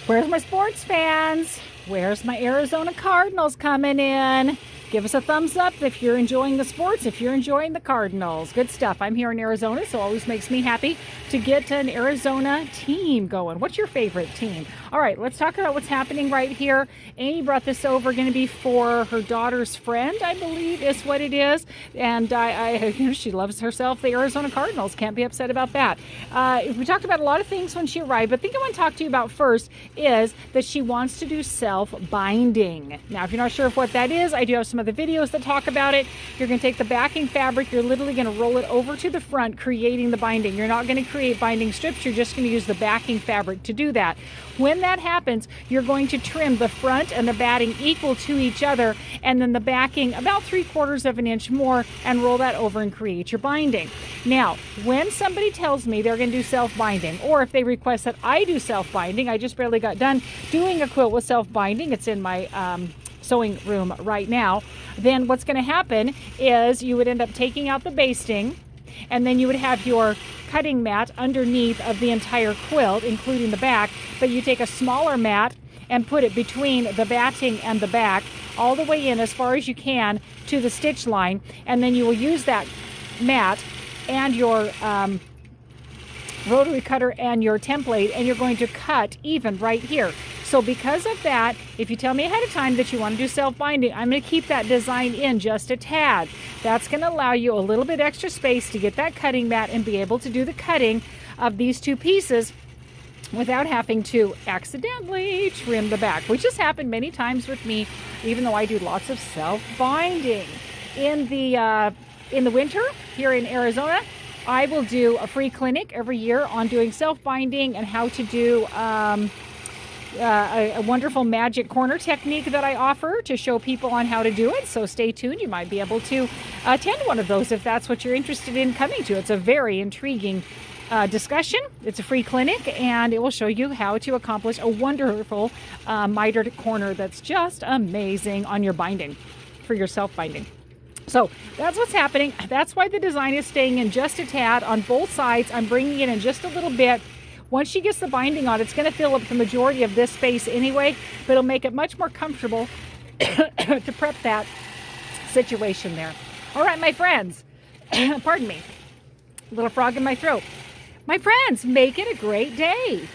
Where's my sports fans? Where's my Arizona Cardinals coming in? Give us a thumbs up if you're enjoying the sports, if you're enjoying the Cardinals. Good stuff. I'm here in Arizona, so it always makes me happy to get an Arizona team going. What's your favorite team? All right, let's talk about what's happening right here. Amy brought this over, going to be for her daughter's friend, I believe is what it is. And she loves herself the Arizona Cardinals. Can't be upset about that. We talked about a lot of things when she arrived, but I think I want to talk to you about first is that she wants to do self-binding. Now, if you're not sure of what that is, I do have some of the videos that talk about it. You're going to take the backing fabric, you're literally going to roll it over to the front, creating the binding. You're not going to create binding strips, you're just going to use the backing fabric to do that. When that happens, you're going to trim the front and the batting equal to each other, and then the backing about 3/4 of an inch more, and roll that over and create your binding. Now, when somebody tells me they're going to do self-binding, or if they request that I do self-binding, I just barely got done doing a quilt with self-binding. It's in my sewing room right now. Then what's going to happen is you would end up taking out the basting, and then you would have your cutting mat underneath of the entire quilt, including the back, but you take a smaller mat and put it between the batting and the back, all the way in as far as you can to the stitch line, and then you will use that mat and your rotary cutter and your template, and you're going to cut even right here. So because of that, if you tell me ahead of time that you want to do self-binding, I'm going to keep that design in just a tad. That's going to allow you a little bit extra space to get that cutting mat and be able to do the cutting of these two pieces without having to accidentally trim the back, which has happened many times with me, even though I do lots of self-binding. In the winter here in Arizona, I will do a free clinic every year on doing self-binding and how to do a wonderful magic corner technique that I offer to show people on how to do it. So stay tuned. You might be able to attend one of those if that's what you're interested in coming to. It's a very intriguing discussion. It's a free clinic, and it will show you how to accomplish a wonderful mitered corner that's just amazing on your binding, for your self-binding. So that's what's happening. That's why the design is staying in just a tad on both sides. I'm bringing it in just a little bit. Once she gets the binding on, it's going to fill up the majority of this space anyway, but it'll make it much more comfortable to prep that situation there. All right, my friends, pardon me, a little frog in my throat. My friends, make it a great day.